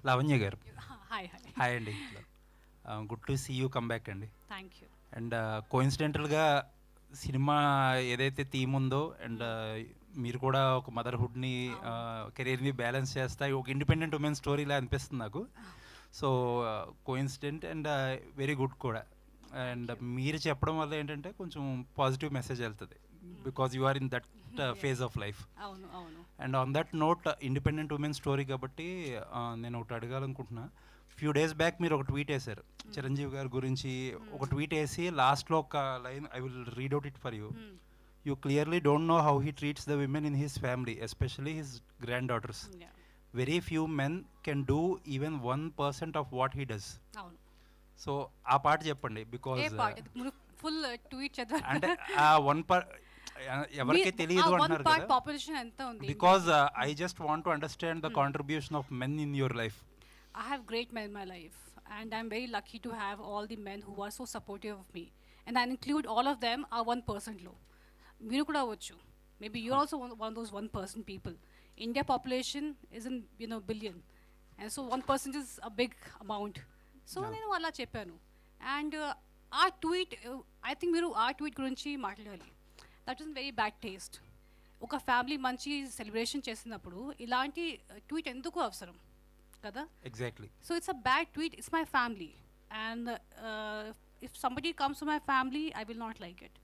Lavanya garu, hi hi. Hi అండి. Good to see you come back అండి. Thank you. And కోయిన్సిడెంటల్గా సినిమా ఏదైతే థీమ్ ఉందో అండ్ మీరు కూడా ఒక మదర్హుడ్ని కెరీర్ని బ్యాలెన్స్ చేస్తా ఒక ఇండిపెండెంట్ ఉమెన్ స్టోరీలా అనిపిస్తుంది నాకు. So coincident and very good కూడా. అండ్ మీరు చెప్పడం వల్ల ఏంటంటే కొంచెం పాజిటివ్ మెసేజ్ వెళ్తుంది because you are in that phase of life. అవును అవును. And on that note independent women story కాబట్టి నేను ఒకటి అడగాలనుకుంటున్నా. ఫ్యూ డేస్ బ్యాక్ మీరు ఒక ట్వీట్ వేశారు చిరంజీవి గారి గురించి. ఒక ట్వీట్ వేసి లాస్ట్లో ఒక line I will read out it for you. You clearly don't know how he treats the women in his family, especially his grand daughters. Very few men can do even 1% of what he does. అవును. So ఆ పాట చెప్పండి because full tweet చదవాలి అంటే ఆ one ఎవరికి తెలియదు అంటున్నారు కదా. పాపులేషన్ ఎంత ఉంది? Because I just want to understand the contribution of men in your life. I have great men in my life, and I'm very lucky to have all the men who are so supportive of me, and I include all of them are 1% low. Meeru kuda avvochu. Maybe you're also one of those 1% people. India population is in billion, and so 1% is a big amount. So nenu alla cheppanu, and our tweet, I think meeru our tweet gurinchi maatladali. That was very bad taste. Oka family manchi celebration చేసినప్పుడు ఇలాంటి tweet ఎందుకు అవసరం కదా? Exactly. So it's a bad tweet. It's my family, and if somebody comes to my family I will not like it.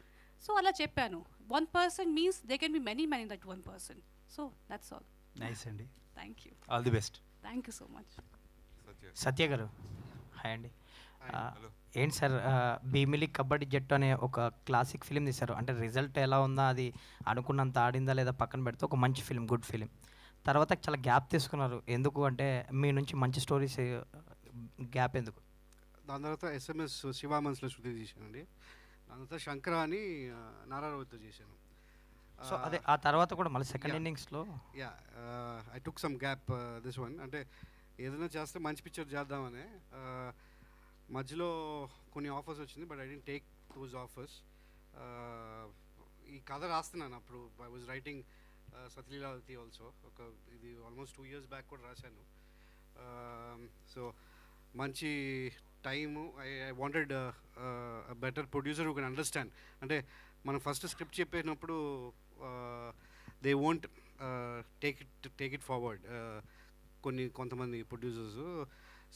So అలా చెప్పాను. 1% means there can be many men in that 1%. So that's all. Nice అండి. Thank you. All the best. Thank you so much. Satya garu, hi అండి. ఏంటి sir, Bheemili kabaddi జట్టు అనే ఒక classic film తీశారు. అంటే రిజల్ట్ ఎలా ఉందా, అది అనుకున్నంత ఆడిందా లేదా పక్కన పెడితే ఒక మంచి ఫిలిం, గుడ్ ఫిలిం. తర్వాత చాలా గ్యాప్ తీసుకున్నారు. ఎందుకు అంటే మీ నుంచి మంచి స్టోరీస్ గ్యాప్ ఎందుకు? దాని తర్వాత SMS శివామన్స్లో శృతి చేశానండి. దాని తర్వాత శంకర అని నారాయణతో చేశాను. సో అదే ఆ తర్వాత కూడా మళ్ళీ సెకండ్ ఇన్నింగ్స్లో I took some gap this one. అంటే ఏదైనా చేస్తే మంచి పిక్చర్ చేద్దామని మధ్యలో కొన్ని ఆఫర్స్ వచ్చింది, but I didn't take those offers. ఈ కథ రాస్తున్నాను అప్పుడు. I was writing Satyaleelavathi also. ఇది ఆల్మోస్ట్ 2 years బ్యాక్ కూడా రాశాను. సో మంచి time. I wanted better producer who can understand. అంటే మనం ఫస్ట్ స్క్రిప్ట్ చెప్పేటప్పుడు they won't take it forward కొంతమంది producers.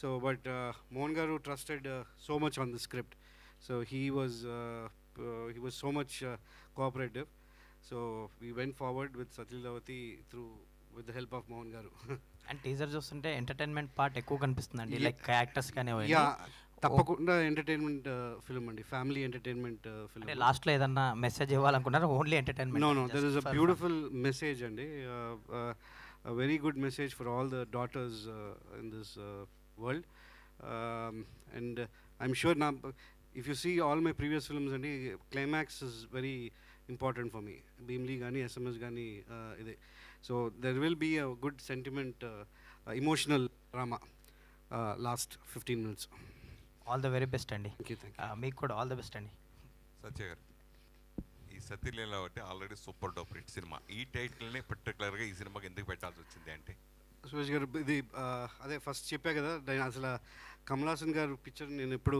So but Mohan garu trusted so much on the script. So he was so much cooperative. So we went forward with Satyalavati with the help of Mohan Garu. And teaser చూస్తుంటే entertainment part ఎక్కువ కనిపిస్తుందండి, like actors కానీ. తప్పకుండా entertainment film అండి, family entertainment film. లాస్ట్లో ఏదన్నా message ఇవ్వాలనుకున్నారా? Only entertainment? No, there is a beautiful message అండి. A very good message for all the daughters in this world. And I'm sure now, if you see all my previous films అండి, climax is very important for me. Bhimli gani, SMS gani ide. So there will be a good sentiment, emotional drama last 15 minutes. All the very best అండి. Thank you. మీకు కూడా all the best అండి. సత్య గారు, ఈ Satyaleelavathi already super duper hit సినిమా. ఈ టైటిల్ని పర్టికులర్గా ఈ సినిమాకి ఎందుకు పెట్టాల్సి వచ్చింది అంటే? సురేష్ గారు, ఇది అదే ఫస్ట్ చెప్పా కదా, నేను అసలు కమల్ హాసన్ గారు పిక్చర్ నేను ఎప్పుడు,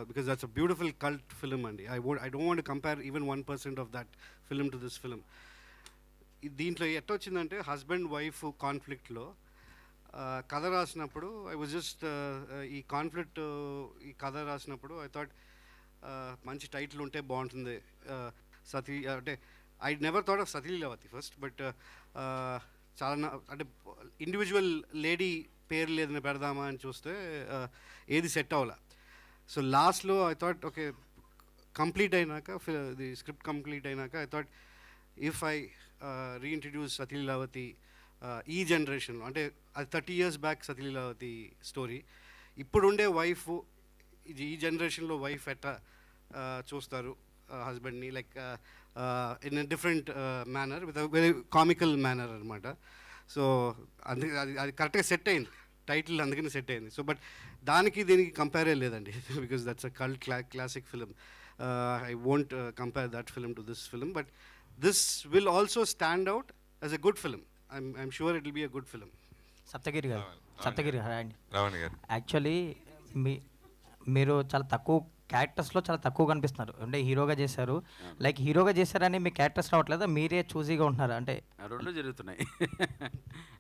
because that's a beautiful cult film అండి. I don't want compare even 1% of that film to this film. దీంట్లో ఎట్ట వచ్చిందంటే హస్బెండ్ వైఫ్ కాన్ఫ్లిక్ట్లో కథ రాసినప్పుడు ఐ వాజ్ జస్ట్ ఈ కాన్ఫ్లిక్ట్ ఈ కథ రాసినప్పుడు ఐ థాట్ మంచి టైటిల్ ఉంటే బాగుంటుంది. అంటే I never thought of Satileelavathi first, but చాలా అంటే ఇండివిజువల్ లేడీ పేరు లేదని పెడదామా అని చూస్తే ఏది సెట్ అవ్వాల. సో లాస్ట్లో ఐ థాట్ ఓకే, కంప్లీట్ అయినాక ది స్క్రిప్ట్ కంప్లీట్ అయినాక I thought if I reintroduce Satileelavathi ఈ జనరేషన్లో, అంటే అది 30 years బ్యాక్ సతీలీలావతి స్టోరీ. ఇప్పుడుండే వైఫ్ ఈ జనరేషన్లో వైఫ్ ఎట్లా చూస్తారు హస్బెండ్ని, like in a different manner, with a very comical manner అనమాట. సో అందుకే అది కరెక్ట్గా సెట్ అయింది టైటిల్, అందుకని సెట్ అయింది. సో బట్ దానికి దీనికి కంపేరే లేదండి, because that's a cult classic film. I won't compare that film to this film, but this will also stand out as a good film. I'm sure it will be a good film. Saptagiri garu రావాలి. సప్తగిరి గారు అండి. రావణి గారు actually మీరు చాలా తక్కువ క్యారెక్టర్స్లో చాలా తక్కువ కనిపిస్తున్నారు. అంటే హీరోగా చేశారు, లైక్ హీరోగా చేశారని మీ క్యారెక్టర్స్ రావట్లేదా, మీరే చూసీగా ఉంటున్నారు అంటే? ఆ రెండు జరుగుతున్నాయి.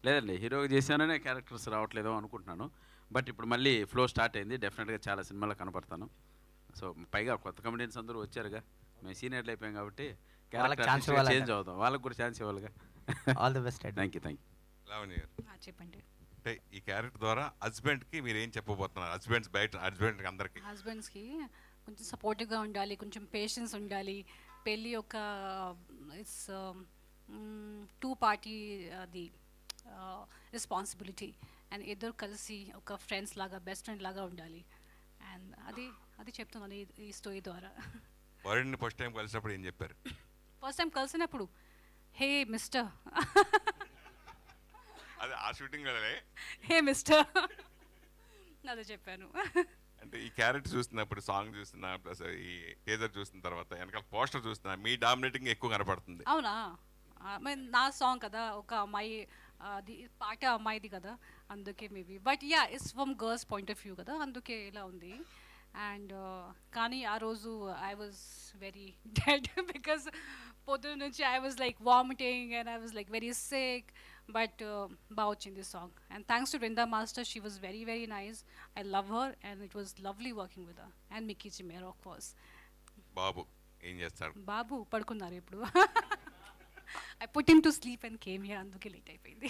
లేదండి, హీరోగా చేశాననే క్యారెక్టర్స్ రావట్లేదో అనుకుంటున్నాను. బట్ ఇప్పుడు మళ్ళీ ఫ్లో స్టార్ట్ అయింది, డెఫినెట్గా చాలా సినిమాలో కనపడతాను. సో పైగా కొత్త కమెడియన్స్ అందరూ వచ్చారుగా, మేము సీనియర్లు అయిపోయాం కాబట్టి వాళ్ళకి ఛాన్స్ ఇవ్వాలి, చేంజ్ అవుతాం, వాళ్ళకి కూడా ఛాన్స్ ఇవ్వాలిగా. All the best. Thank you. Lavanya garu చెప్పండి. అంటే ఈ క్యారెక్టర్ ద్వారా హస్బెండ్కి మీరు ఏం చెప్పబోతున్నారు? హస్బెండ్కి అందరికి హస్బెండ్స్కి కొంచెం సపోర్టివ్గా ఉండాలి, కొంచెం పేషెన్స్ ఉండాలి. పెళ్ళి ఒక ఇట్స్ టూ పార్టీ అది రెస్పాన్సిబిలిటీ, అండ్ ఇద్దరు కలిసి ఒక ఫ్రెండ్స్ లాగా, బెస్ట్ ఫ్రెండ్ లాగా ఉండాలి. అండ్ అది చెప్తున్నాను ఈ స్టోరీ ద్వారా. వరుణ్ని ఫస్ట్ టైం కలిసినప్పుడు ఏం చెప్పారు? ఫస్ట్ టైం కలిసినప్పుడు హే మిస్టర్ అది ఆ షూటింగ్ వల్లే. హే మిస్టర్ అదే చెప్పాను. అంటే ఈ క్యారెక్టర్ చూస్తున్నప్పుడు, సాంగ్ చూస్తున్నా, ప్లస్ ఈ టీజర్ చూసిన తర్వాత వెనకాల పోస్టర్ చూస్తున్నా, మీ డామినేటింగ్ ఎక్కువ కనపడుతుంది. అవునా? నా సాంగ్ కదా, ఒక అమ్మాయి అది పాట అమ్మాయిది కదా, అందుకే maybe. But yeah, it's from girls point of view కదా, అందుకే ఇలా ఉంది. అండ్ కానీ ఆ రోజు I was very dead because పొద్దున్న నుంచి I was like vomiting and I was like very sick. But బాగా వచ్చింది song. And thanks to Vrinda master, she was very very nice. I love her and it was lovely working with her. And Mickey J Meyer of course. బాబు ఏం చేస్తాడు? బాబు పడుకున్నారు ఇప్పుడు. I put him to sleep and came here, అందుకే late అయిపోయింది.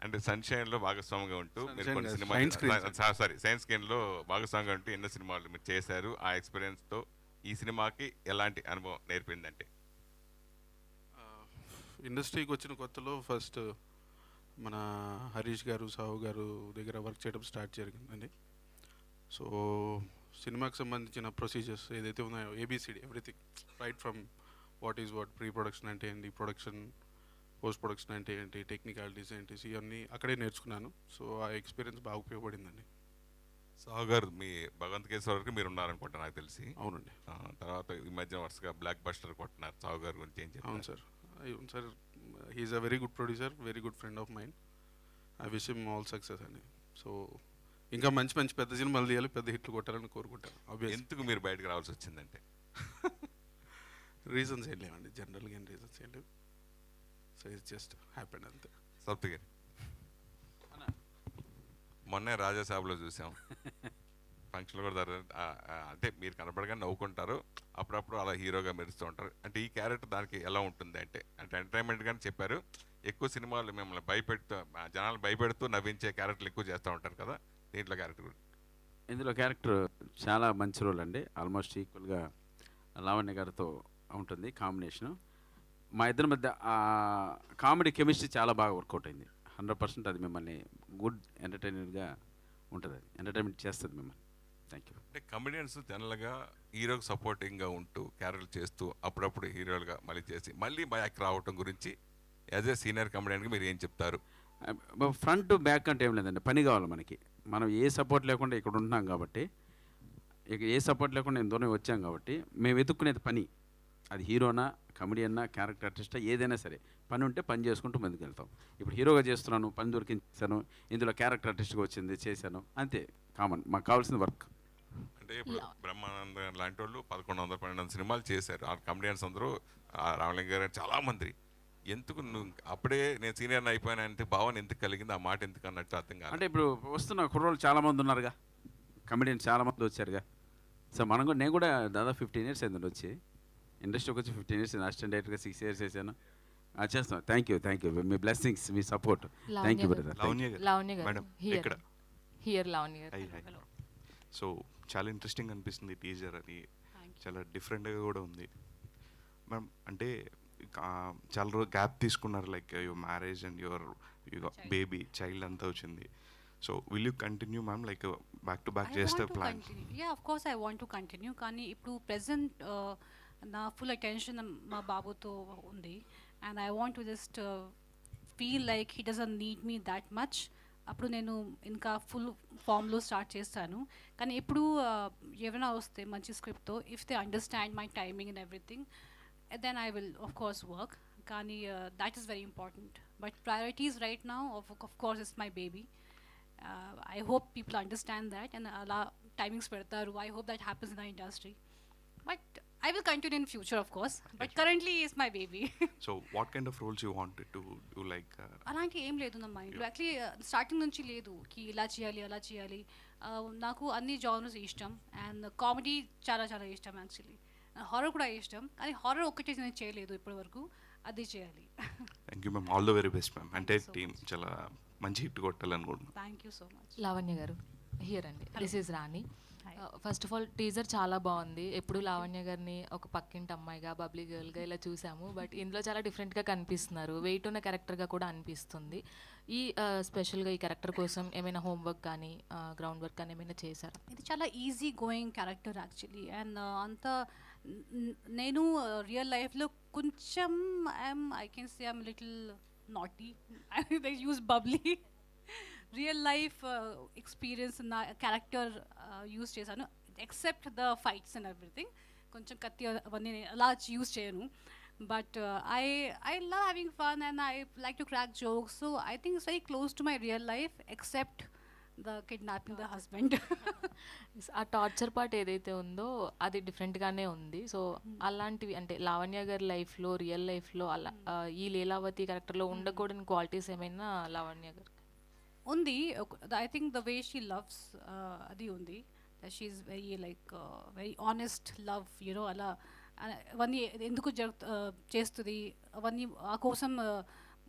అంటే సన్షైన్లో భాగస్వామిగా ఉంటూ మీరు కొన్ని Sunshine సినిమాలు, కాదు, Science Screen. సారీ సైన్స్ స్క్రీన్లో భాగస్వామిగా ఉంటూ ఎన్నో సినిమాలు మీరు చేశారు. ఆ ఎక్స్పీరియన్స్తో ఈ సినిమాకి ఎలాంటి అనుభవం నేర్పిందంటే? ఇండస్ట్రీకి వచ్చిన కొత్తలో ఫస్ట్ మన హరీష్ గారు, సాహు గారు దగ్గర వర్క్ చేయడం స్టార్ట్ జరిగిందండి. సో సినిమాకి సంబంధించిన ప్రొసీజర్స్ ఏదైతే ఉన్నాయో, A B C D everything, right from what is what, pre production అంటే ఏంటి, ప్రొడక్షన్, పోస్ట్ ప్రొడక్షన్ అంటే ఏంటి, టెక్నికాలిటీస్ ఏంటి, ఇవన్నీ అక్కడే నేర్చుకున్నాను. సో ఆ ఎక్స్పీరియన్స్ బాగా ఉపయోగపడిందండి. సాహు గారు మీ భగవంత్ కేశవ్ వరకు మీరు ఉన్నారనుకుంటా నాకు తెలిసి. అవునండి. తర్వాత ఈ మధ్య వరుసగా బ్లాక్ బస్టర్ కొట్టినారు. సాహు గారి గురించి ఏం చెప్పారు? అవును సార్, అవును sir. He's a very good producer, very good friend of mine. I wish him all success అండి. సో ఇంకా మంచి మంచి పెద్ద సినిమాలు తీయాలి, పెద్ద హిట్లు కొట్టాలని కోరుకుంటాను. ఆబ్వియస్. ఎందుకు మీరు బయటకు రావాల్సి వచ్చిందంటే? రీజన్స్ ఏం లేవండి, జనరల్గా ఏం రీజన్స్ ఏం లేవు. సో ఇట్స్ జస్ట్ హ్యాపెండ్ అంతే. సప్తగిరి, మొన్నే రాజాసాబ్లో చూసాం, ఫంక్షన్లో కూడా అంటే మీరు కనపడగా నవ్వుకుంటారు, అప్పుడప్పుడు అలా హీరోగా మెరుస్తూ ఉంటారు. అంటే ఈ క్యారెక్టర్ దానికి ఎలా ఉంటుంది అంటే ఎంటర్టైన్మెంట్ కానీ చెప్పారు, ఎక్కువ సినిమాలు మిమ్మల్ని భయపెడుతూ, జనాలు భయపెడుతూ నవ్వించే క్యారెక్టర్లు ఎక్కువ చేస్తూ ఉంటారు కదా, దీంట్లో క్యారెక్టర్ కూడా? ఇందులో క్యారెక్టర్ చాలా మంచి రోల్ అండి, ఆల్మోస్ట్ ఈక్వల్గా లావణ్య గారితో ఉంటుంది కాంబినేషను. మా ఇద్దరి మధ్య కామెడీ కెమిస్ట్రీ చాలా బాగా వర్కౌట్ అయింది. 100% అది మిమ్మల్ని గుడ్ ఎంటర్టైనర్గా ఉంటుంది, అది ఎంటర్టైన్మెంట్ చేస్తుంది మిమ్మల్ని. Thank you. అంటే కమెడియన్స్ జనరల్గా హీరోకి సపోర్టింగ్గా ఉంటూ క్యారెక్టర్ చేస్తూ అప్పుడప్పుడు హీరోలుగా మళ్ళీ చేసి మళ్ళీ బ్యాక్ రావటం గురించి యాజ్ ఏ సీనియర్ కమెడియన్గా మీరు ఏం చెప్తారు? ఫ్రంట్ బ్యాక్ అంటే ఏం లేదండి, పని కావాలి మనకి. మనం ఏ సపోర్ట్ లేకుండా ఇక్కడ ఉంటున్నాం కాబట్టి, ఇక ఏ సపోర్ట్ లేకుండా నేను దూరం వచ్చాం కాబట్టి మేము వెతుక్కునేది పని. అది హీరోనా, కమెడియన్నా, క్యారెక్టర్ ఆర్టిస్టా, ఏదైనా సరే పని ఉంటే పని చేసుకుంటూ ముందుకు వెళ్తాం. ఇప్పుడు హీరోగా చేస్తున్నాను, పని దొరికించాను, ఇందులో క్యారెక్టర్ ఆర్టిస్ట్గా వచ్చింది, చేశాను, అంతే. కామన్, మాకు కావాల్సిన వర్క్. అంటే ఇప్పుడు బ్రహ్మానంద లాంటి వాళ్ళు 1100-1200 సినిమాలు చేశారు. ఆ కమెడియన్స్ అందరూ, రామలింగ గారు చాలామంది. ఎందుకు నువ్వు అప్పుడే నేను సీనియర్ని అయిపోయాను అంటే భావన ఎందుకు కలిగింది, ఆ మాట ఎందుకు అన్నట్టు అర్థం కాదు. అంటే ఇప్పుడు వస్తున్న కుర్రోళ్ళు చాలామంది ఉన్నారుగా, కమెడియన్స్ చాలామంది వచ్చారుగా. సో మనం కూడా, నేను కూడా దాదాపు 15 years అయిందండి వచ్చి, ఇండస్ట్రీకి వచ్చి 15 years, అసిస్టెంట్ డైరెక్టర్గా 6 years చేశాను. చేస్తాం. Thank you, me blessings, me support. Thank you brother. Lavanya garu here Lavanya గారు. సో చాలా ఇంట్రెస్టింగ్ అనిపిస్తుంది టీజర్, అది చాలా డిఫరెంట్గా కూడా ఉంది మ్యామ్. అంటే చాలా రోజు గ్యాప్ తీసుకున్నారు, like your marriage and your baby child అంతా వచ్చింది. So will you continue ma'am, like back to back చేస్తే plan? Yeah, of course I want to continue. కానీ ఇప్పుడు ప్రెసెంట్ నా ఫుల్ అటెన్షన్ మా బాబుతో ఉంది. And I want to just feel like he doesn't need me that much. అప్పుడు నేను ఇంకా ఫుల్ ఫామ్లో స్టార్ట్ చేస్తాను. కానీ ఇప్పుడు ఏమైనా వస్తే మంచి స్క్రిప్ట్తో, if they understand my timing and everything, then I will of course work. Kani that is very important. But priorities right now, of course, is my baby. I hope people understand that and allow timings pedtaru. I hope that happens in the industry. But I will continue in future, of course. But currently, is my baby. So what kind of roles you wanted to do, like అలాంటి ఏం లేదు నా మైండ్లో actually starting నుంచి లేదు కి ఇలా చేయాలి అలా చేయాలి. నాకు అన్ని జానర్స్ ఇష్టం అండ్ కామెడీ చాలా చాలా ఇష్టం యాక్చువల్లీ. హారర్ కూడా ఇష్టం కానీ హారర్ ఒక్కటే నేను చేయలేదు ఇప్పటి వరకు, అది చేయాలి. Thank you ma'am, all the very best ma'am. అంటే టీమ్ చాలా మంచి హిట్ కొట్టాలనుకుంటున్నాను. Thank you so much. Lavanya garu here అండి, this is Rani. First of all teaser చాలా బాగుంది. ఎప్పుడు లావణ్య గారిని ఒక పక్కింటి అమ్మాయిగా బబ్లీ గర్ల్గా ఇలా చూసాము, బట్ ఇందులో చాలా డిఫరెంట్గా కనిపిస్తున్నారు. వెయిట్ ఉన్న క్యారెక్టర్గా కూడా అనిపిస్తుంది. ఈ స్పెషల్గా ఈ క్యారెక్టర్ కోసం ఏమైనా హోంవర్క్ కానీ గ్రౌండ్ వర్క్ కానీ ఏమైనా చేశారా? ఇది చాలా easy going character actually. And అంత నేను రియల్ లైఫ్లో కొంచెం I can say I'm little naughty. They use bubbly. Real life experience నా క్యారెక్టర్ యూజ్ చేశాను, except the fights and everything. కొంచెం కత్తి అవన్నీ అలా యూజ్ చేయను. But I love having fun and I like to crack jokes. So I think it's very close to my real life except the kidnapping the husband. ఆ torture part ఏదైతే ఉందో అది డిఫరెంట్గానే ఉంది. సో అలాంటివి అంటే లావణ్య గారి లైఫ్లో రియల్ లైఫ్లో అలా ఈ లీలావతి క్యారెక్టర్లో ఉండకూడని క్వాలిటీస్ ఏమైనా లావణ్య గారు ఉంది. I think the way she loves అది ఉంది. She's very like very honest love, you know అలా అవన్నీ ఎందుకు చేస్తుంది అవన్నీ ఆ కోసం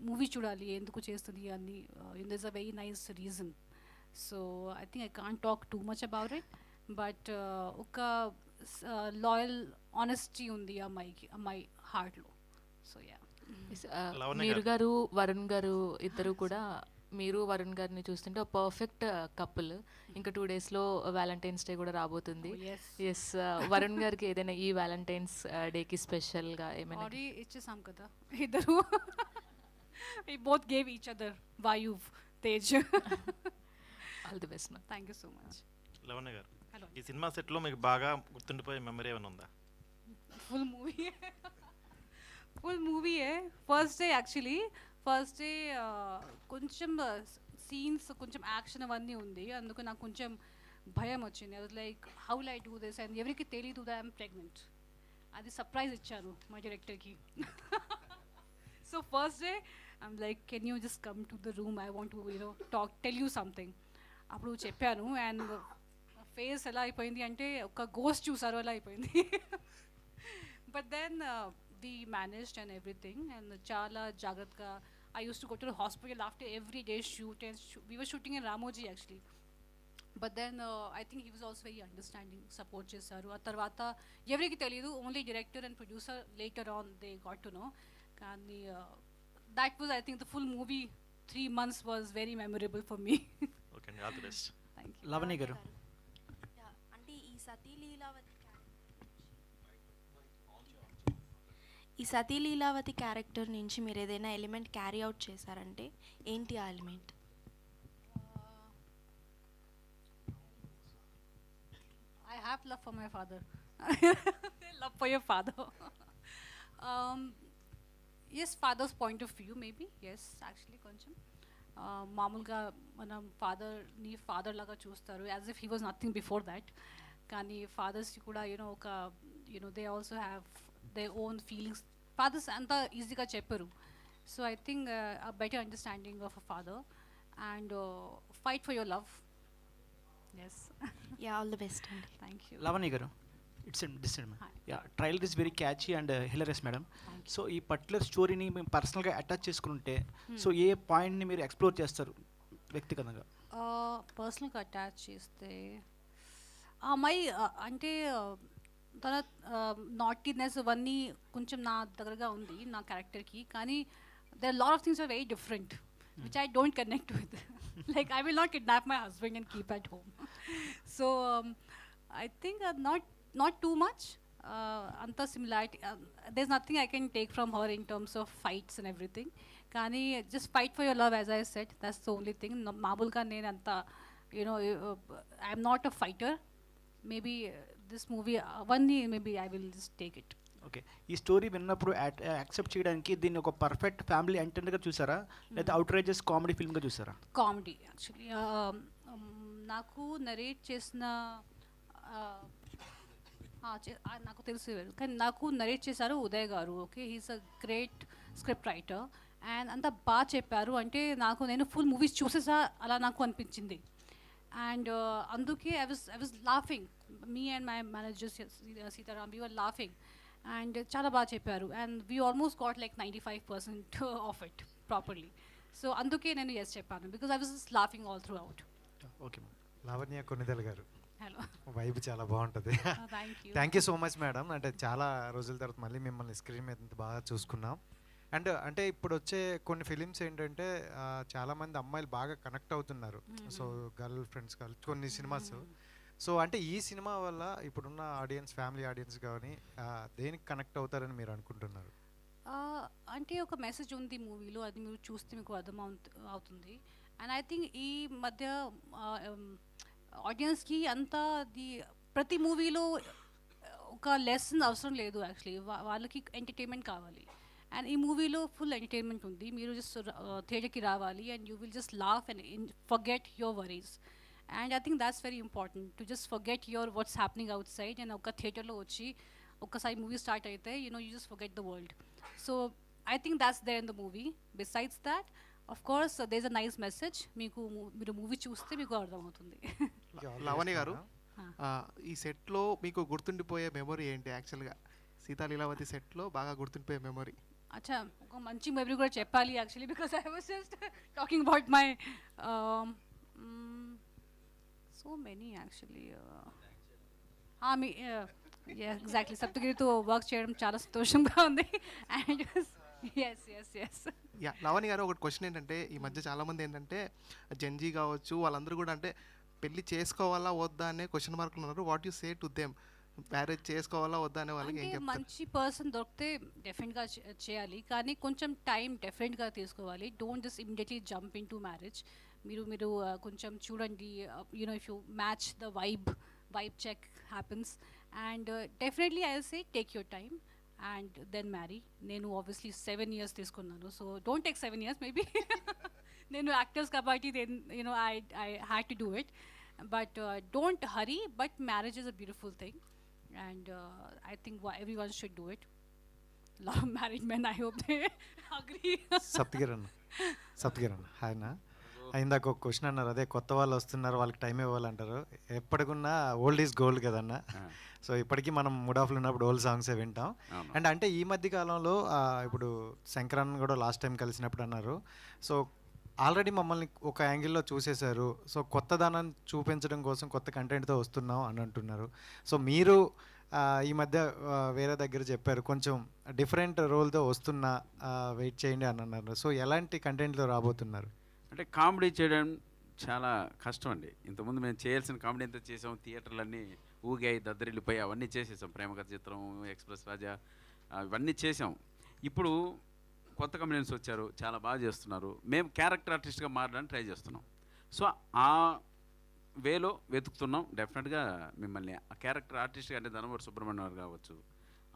మూవీ చూడాలి ఎందుకు చేస్తుంది అని. There is a very nice reason. So I think I can't talk too much about it. But ఒక లాయల్ ఆనెస్టీ ఉంది అమ్మాయి హార్ట్లో. So yeah. మీరు గారు వరుణ్ గారు ఇద్దరు కూడా, మీరు వరుణ్ గారిని చూస్తుంటే ఒక పర్ఫెక్ట్ కపుల్. ఇంకా 2 daysలో వ్యాలంటైన్స్ డే కూడా రాబోతుంది. ఎస్, వరుణ్ గారికి ఏదైనా ఈ వ్యాలంటైన్స్ డేకి స్పెషల్గా ఏమైనా ఇచ్చేసాం కదా ఇద్దరు. We both gave each other Vayu, Tej. All the best ma'am. Thank you so much. Lavanya గారు, హలో. ఈ సినిమా సెట్లో మీకు బాగా గుర్తుండిపోయే మెమరీ ఏమైనా ఉందా? Full movie first day actually. First day కొంచెం సీన్స్ కొంచెం యాక్షన్ అవన్నీ ఉంది, అందుకు నాకు కొంచెం భయం వచ్చింది. I was like how will I do this and ఎవరికి తెలీదు దట్ ఐఎమ్ ప్రెగ్నెంట్. అది సర్ప్రైజ్ ఇచ్చాను మా డైరెక్టర్కి. So first day I'm like can you just come to the room, I want to tell you something. అప్పుడు చెప్పాను and face ఎలా అయిపోయింది అంటే ఒక గోస్ట్ చూసారు అలా అయిపోయింది. But then we managed and everything and chala jagatka. I used to go to the hospital after every day shoot and we were shooting in Ramoji actually. But then I think he was also very understanding, support chesaru. A tarvata evriki telidu, only director and producer later on they got to know. Kandi that was I think the full movie 3 months was very memorable for me. Okay, all the best. Thank you. Lavani గారు, అంటే ఈ సతీ Leelavathi character నుంచి మీరు ఏదైనా element carry out చేశారంటే ఏంటి ఆ element? I have love for my father. Love for your father. Yes, father's point of view maybe. Yes, actually కొంచెం మామూలుగా మనం ఫాదర్ని ఫాదర్ లాగా చూస్తారు as if he was nothing before that. కానీ ఫాదర్స్కి కూడా ఒక they also have their own feelings. Fathers అంత ఈజీగా చెప్పరు. So I think a better understanding of a father and fight for your love. Yes. Yeah, all the best అండి. Thank you. Lavani garu, it's decide ma'am. Yeah, trailer is very catchy and hilarious madam. So ఈ particular స్టోరీని మేము పర్సనల్గా attach చేసుకుంటే so ఏ పాయింట్ని మీరు explore చేస్తారు వ్యక్తిగతంగా? పర్సనల్గా అటాచ్ చేస్తే ఆ అమ్మాయి అంటే తన నాటీనెస్ అవన్నీ కొంచెం నా దగ్గరగా ఉంది నా క్యారెక్టర్కి. కానీ there are lot of things are very different which I don't connect with. Like I will not kidnap my husband and keep at home. So I think not too much anta similarity. There's nothing I can take from her in terms of fights and everything. Kani just fight for your love, as I said, that's the only thing. Mabulka nenu anta I'm not a fighter. Maybe this movie one day maybe I will just take it. Okay, ఈ story విన్నప్పుడు accept చేయడానికి దీన్ని ఒక perfect family ఎంటర్టైనర్గా చూసారా, లేదా outrages comedy ఫిల్మ్గా చూసారా? Comedy actually. నాకు narrate చేసిన నాకు తెలుసు కానీ నాకు నరేట్ చేశారు ఉదయ్ గారు. Okay, he's a great script writer and అంత బాగా చెప్పారు. అంటే నేను ఫుల్ మూవీస్ చూసేసా అలా నాకు అనిపించింది. అండ్ అందుకే I was laughing, me and my manager Sitaram, we were laughing. And చాలా బాగా చెప్పారు and we almost got like 95% of it properly. So అందుకే నేను ఎస్ చెప్పాను, because I was laughing all through out. Okay ma'am. Lavanya Konidela గారు, hello. Vibe చాలా బాగుంటుంది. Thank you so much madam. అంటే చాలా రోజుల తర్వాత మళ్ళీ మిమ్మల్ని స్క్రీన్ మీద ఇంత బాగా చూసుకున్నాం. అండ్ అంటే ఇప్పుడు వచ్చే కొన్ని ఫిలిమ్స్ ఏంటంటే చాలామంది అమ్మాయిలు బాగా కనెక్ట్ అవుతున్నారు. సో గర్ల్ ఫ్రెండ్స్ కొన్ని సినిమాస్. సో అంటే ఈ సినిమా వల్ల ఇప్పుడున్న ఆడియన్స్, ఫ్యామిలీ ఆడియన్స్ కానీ దేనికి కనెక్ట్ అవుతారని మీరు అనుకుంటున్నారు? అంటే ఒక మెసేజ్ ఉంది మూవీలో, అది మీరు చూస్తే మీకు అర్థం అవుతుంది. అండ్ ఐ థింక్ ఈ మధ్య ఆడియన్స్కి అంతా ప్రతి మూవీలో ఒక లెసన్ అవసరం లేదు యాక్చువల్లీ, వాళ్ళకి ఎంటర్టైన్మెంట్ కావాలి. అండ్ ఈ మూవీలో ఫుల్ ఎంటర్టైన్మెంట్ ఉంది. మీరు జస్ట్ థియేటర్కి రావాలి and you will just laugh and forget your worries. And I think that's very important to just forget your what's happening outside. And ఒక థియేటర్లో వచ్చి ఒక్కసారి మూవీ స్టార్ట్ అయితే you just forget the world. So I think that's there in the movie. Besides that of course there is a nice message. మీరు movie చూస్తే మీకు అర్థమవుతుంది. లవణి గారు, ఈ సెట్లో మీకు గుర్తుండిపోయే మెమొరీ ఏంటి? యాక్చువల్గా సీతా లీలావతి సెట్లో బాగా గుర్తుండిపోయే మెమొరీ? అచ్చా, ఒక మంచి మెమరీ కూడా చెప్పాలి actually, because I was just talking about my so many actually. మీ ఎగ్జాక్ట్లీ సప్తగిరితో వర్క్ చేయడం చాలా సంతోషంగా ఉంది. And yes. యా, లవణి గారు, ఒకటి క్వశ్చన్ ఏంటంటే ఈ మధ్య చాలామంది ఏంటంటే జెన్జీ కావచ్చు వాళ్ళందరూ కూడా అంటే పెళ్లి చేసుకోవాలా వద్దా అనే క్వశ్చన్ మార్కులు ఉన్నారు. What you say to them? Marriage చేసుకోవాలా వద్దా అనే వాళ్ళకి ఏం చెప్తారు? మంచి పర్సన్ దొరికితే డెఫినెట్గా చేయాలి, కానీ కొంచెం టైం డెఫినెట్గా తీసుకోవాలి. Don't just immediately jump into marriage. మీరు కొంచెం చూడండి, if you match the vibe check happens. And definitely I will say take your time and then marry. నేను ఆబ్వియస్లీ 7 years తీసుకున్నాను, so don't take 7 years maybe. నేను actors కాబట్టి I had to do it. But don't hurry. But marriage is a beautiful thing and I think everyone should do it. A lot of married men, I hope they agree. సప్తగిరన్న hi నా. ఇందాక ఒక question అన్నారు, అదే కొత్త వాళ్ళు వస్తున్నారు వాళ్ళకి టైం ఇవ్వాలంటారు. ఎప్పటికున్నా ఓల్డ్ ఈజ్ గోల్డ్ కదన్న. సో ఇప్పటికీ మనం మూడ్ ఆఫ్లో ఉన్నప్పుడు ఓల్డ్ సాంగ్సే వింటాం. అండ్ అంటే ఈ మధ్య కాలంలో ఇప్పుడు శంకరన్ కూడా లాస్ట్ టైం కలిసినప్పుడు అన్నారు, సో ఆల్రెడీ మమ్మల్ని ఒక యాంగిల్లో చూసేశారు, సో కొత్త దానాన్ని చూపించడం కోసం కొత్త కంటెంట్తో వస్తున్నాం అని అంటున్నారు. సో మీరు ఈ మధ్య వేరే దగ్గర చెప్పారు కొంచెం డిఫరెంట్ రోల్తో వస్తున్నా, వెయిట్ చేయండి అని అన్నారు. సో ఎలాంటి కంటెంట్తో రాబోతున్నారు? అంటే కామెడీ చేయడం చాలా కష్టం అండి. ఇంతకుముందు మేము చేయాల్సిన కామెడీ ఎంత చేసాం, థియేటర్లన్నీ ఊగాయి, దద్దరిల్లిపోయి అవన్నీ చేసేసాం. ప్రేమకథ చిత్రం, ఎక్స్ప్రెస్ రాజా, ఇవన్నీ చేసాం. ఇప్పుడు కొత్త కమెడియన్స్ వచ్చారు, చాలా బాగా చేస్తున్నారు. మేము క్యారెక్టర్ ఆర్టిస్ట్గా మారడానికి ట్రై చేస్తున్నాం. సో ఆ వేలో వెతుకుతున్నాం. డెఫినెట్గా మిమ్మల్ని ఆ క్యారెక్టర్ ఆర్టిస్ట్గా, అంటే ధనవరి సుబ్రహ్మణ్యం గారు కావచ్చు,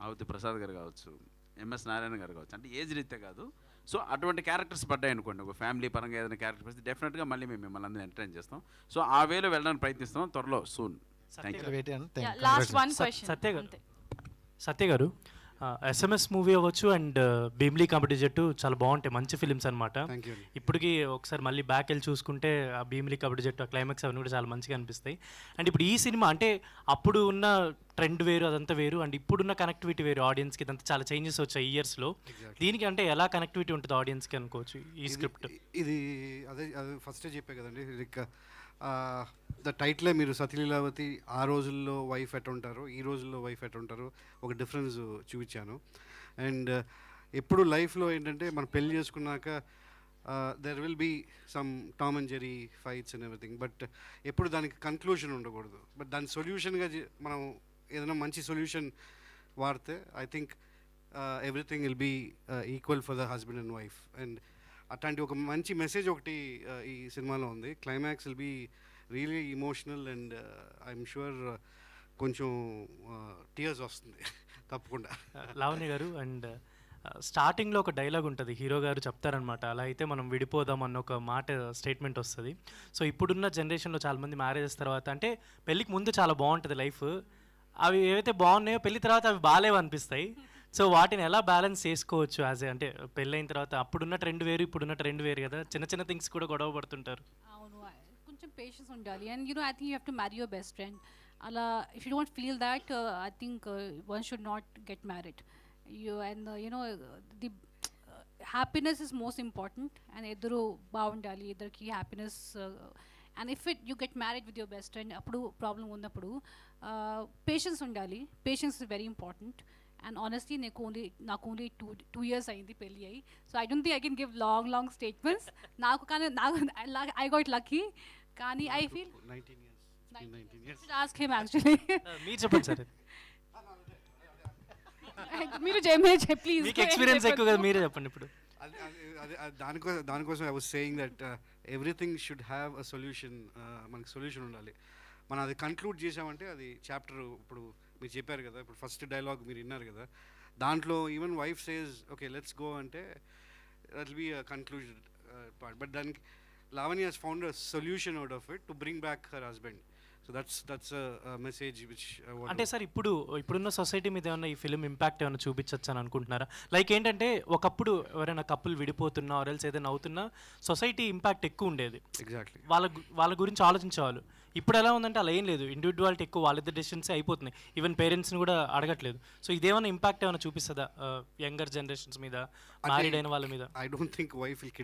ఆవుతి ప్రసాద్ గారు కావచ్చు, ఎంఎస్ నారాయణ గారు కావచ్చు, అంటే ఏజ్ రీత్యా కాదు. సో అటువంటి క్యారెక్టర్స్ పడ్డాయి అనుకోండి, ఒక ఫ్యామిలీ పరంగా ఏదైనా క్యారెక్టర్ వస్తే డెఫినెట్గా మళ్ళీ మేము మిమ్మల్ని అందరినీ ఎంటర్టైన్ చేస్తాం. సో ఆ వేలో వెళ్ళడానికి ప్రయత్నిస్తాం త్వరలో, soon. Last one question. Satya garu, SMS movie అవ్వచ్చు అండ్ భీమ్లీ కబడ్డీ జట్టు చాలా బాగుంటాయి, మంచి ఫిలిమ్స్ అనమాట. ఇప్పటికి ఒకసారి మళ్ళీ బ్యాక్ వెళ్ళి చూసుకుంటే ఆ భీమ్లీ కబడ్డీ జట్టు, ఆ క్లైమాక్స్ అవన్నీ కూడా చాలా మంచిగా అనిపిస్తాయి. అండ్ ఇప్పుడు ఈ సినిమా అంటే అప్పుడు ఉన్న ట్రెండ్ వేరు, అదంతా వేరు, అండ్ ఇప్పుడున్న కనెక్టివిటీ వేరు. ఆడియన్స్కి ఇదంతా చాలా చేంజెస్ వచ్చాయి ఇయర్స్లో. దీనికి అంటే ఎలా కనెక్టివిటీ ఉంటుంది ఆడియన్స్కి అనుకోవచ్చు ఈ స్క్రిప్ట్? ఇది అదే ఫస్టే చెప్పే కదండి, ద టైటిలే మీరు సతీలీలావతి ఆ రోజుల్లో వైఫ్ ఎట్ ఉంటారు, ఈ రోజుల్లో వైఫ్ ఎట్ ఉంటారు, ఒక డిఫరెన్స్ చూపించాను. అండ్ ఎప్పుడు లైఫ్లో ఏంటంటే మనం పెళ్లి చేసుకున్నాక there will be some Tom and Jerry fights and everything, but ఎప్పుడు దానికి కన్క్లూషన్ ఉండకూడదు. బట్ దాని సొల్యూషన్గా మనం ఏదైనా మంచి సొల్యూషన్ వాడితే I think everything will be equal for the husband and wife. And అట్లాంటి ఒక మంచి మెసేజ్ ఒకటి ఈ సినిమాలో ఉంది. Climax will be really emotional and I'm sure కొంచెం టీయర్స్ వస్తుంది తప్పకుండా. లావణ్య గారు, అండ్ స్టార్టింగ్లో ఒక డైలాగ్ ఉంటుంది, హీరో గారు చెప్తారనమాట, అలా అయితే మనం విడిపోదాం అన్న ఒక మాట స్టేట్మెంట్ వస్తుంది. సో ఇప్పుడున్న జనరేషన్లో చాలామంది మ్యారేజెస్ తర్వాత, అంటే పెళ్ళికి ముందు చాలా బాగుంటుంది లైఫ్, అవి ఏవైతే బాగున్నాయో పెళ్లి తర్వాత అవి బాగాలేవు అనిపిస్తాయి. సో వాటిని ఎలా బ్యాలెన్స్ చేసుకోవచ్చు యాజ్ ఏ, అంటే పెళ్ళైన తర్వాత అప్పుడున్న ట్రెండ్ వేరు ఇప్పుడున్న ట్రెండ్ వేరు కదా, చిన్న చిన్న థింగ్స్ కూడా గొడవ పడుతుంటారు. అవును, కొంచెం పేషెన్స్ ఉండాలి. And I think you have to marry your best friend. అలా if you don't feel that, I think one should not get married. The happiness is most important. And ఇద్దరు బాగుండాలి, ఇద్దరికి happiness. And if you get married with your best friend, అప్పుడు problem ఉన్నప్పుడు patience ఉండాలి. Patience is very important. And honestly నాకు only two years అయింది పెళ్ళి అయ్యి. So I don't think I can give long statements. I got lucky. కానీ I feel 19 years. Ask him actually. మీరు చెప్పండి సార్, మీరు ప్లీజ్, మీకు ఎక్స్పీరియన్స్ ఎక్కువ కదా, మీరే చెప్పండి ఇప్పుడు. దానికోసం I was saying that everything should have a solution. మనకి సొల్యూషన్ ఉండాలి. మనం అది కన్క్లూడ్ చేసామంటే అది చాప్టర్. ఇప్పుడు మీరు చెప్పారు కదా, ఇప్పుడు ఫస్ట్ డైలాగ్ మీరు విన్నారు కదా, దాంట్లో even wife says okay let's go అంటే that will be a conclusion part. But దానికి Lavanya has found a solution out of it to bring back her husband. So that's a message which అంటే sir ఇప్పుడున్న society మీద ఏమైనా ఈ film impact ఏమైనా చూపించచ్చు అని అనుకుంటున్నారా? లైక్ ఏంటంటే ఒకప్పుడు ఎవరైనా కప్పులు విడిపోతున్నా ఆర్ఎల్స్ ఏదైనా అవుతున్నా సొసైటీ ఇంపాక్ట్ ఎక్కువ ఉండేది. ఎగ్జాక్ట్లీ. వాళ్ళ గురించి ఆలోచించేవాళ్ళు. ఇప్పుడు ఎలా ఉందంటే అలా ఏం లేదు, ఇండివిజువాలిటీ ఎక్కువ, వాళ్ళిద్దరు డెసిషన్సే అయిపోతున్నాయి, ఈవెన్ పేరెంట్స్ని కూడా అడగట్లేదు. సో ఇదేమైనా ఇంపాక్ట్ ఏమైనా చూపిస్తుందా యంగర్ జనరేషన్స్ మీద, మ్యారీడ్ అయిన వాళ్ళ మీద? I don't think wife will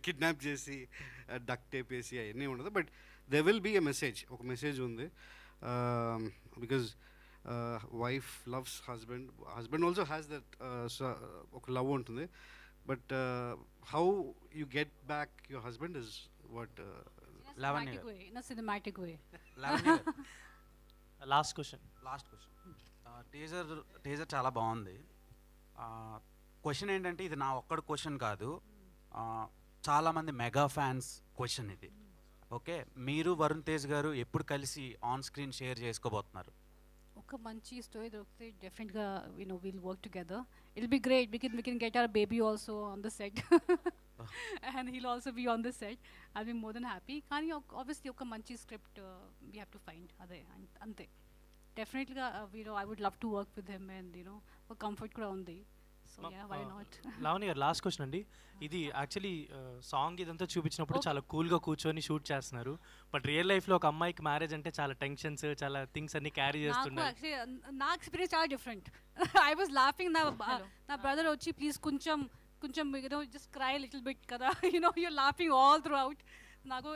kidnap చేసి డక్ టేప్ వేసి అవన్నీ ఉండదు. But they will be a message. ఒక మెసేజ్ ఉంది. Because wife loves husband, husband also has that ఒక లవ్ ఉంటుంది. But how you get back your husband is what cinematic way. Last question. Teaser చాలా బాగుంది. Question ఏంటంటే ఇది నా ఒక్కడి క్వశ్చన్ కాదు, చాలామంది మెగా ఫ్యాన్స్ క్వశ్చన్ ఇది. ఓకే, మీరు వరుణ్ తేజ్ గారు ఎప్పుడు కలిసి ఆన్ స్క్రీన్ షేర్ చేసుకోబోతున్నారు? ఒక మంచి స్టోరీ దొరికితే డెఫినెట్గా will work together. It be great. we can get our baby also on the set. And he'll also be on the set. I'll be more than happy. కానీ obviously ఒక మంచి script we have to find. అదే అంతే. డెఫినెట్గా I would love to work with him, and ఒక comfort కూడా ఉంది. So yeah, why not? Lavanya గారు, లాస్ట్ క్వశ్చన్ అండి. ఇది యాక్చువల్లీ సాంగ్ ఇదంతా చూపించినప్పుడు చాలా కూల్గా కూర్చొని షూట్ చేస్తున్నారు, బట్ రియల్ లైఫ్లో ఒక అమ్మాయికి మ్యారేజ్ అంటే చాలా టెన్షన్స్, చాలా థింగ్స్ అన్ని క్యారీ చేస్తున్నారు. నా ఎక్స్పీరియన్స్ చాలా డిఫరెంట్. I was laughing. నా బ్రదర్ వచ్చి ప్లీజ్ కొంచెం జస్ట్ క్రై లిటిల్ బిట్ కదా, you're laughing all throughout. నాకు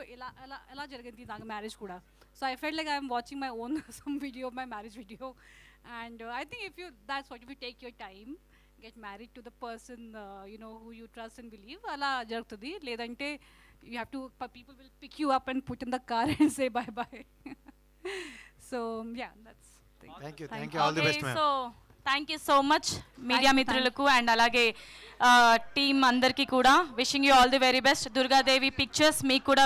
ఎలా జరిగింది నాకు మ్యారేజ్ కూడా. So I felt like I'm watching my own some video, my marriage video. And I think if you take your time, get married to the person who you trust and believe, అలా జరుగుతుంది. లేదంటే you have to, people will pick you up and put in the car and say bye bye. So yeah, that's thank you all the best ma'am. So thank you so much media మిత్రులకు and అలాగే team అందరికీ కూడా wishing you all the very best. Durgadevi pictures మీకు కూడా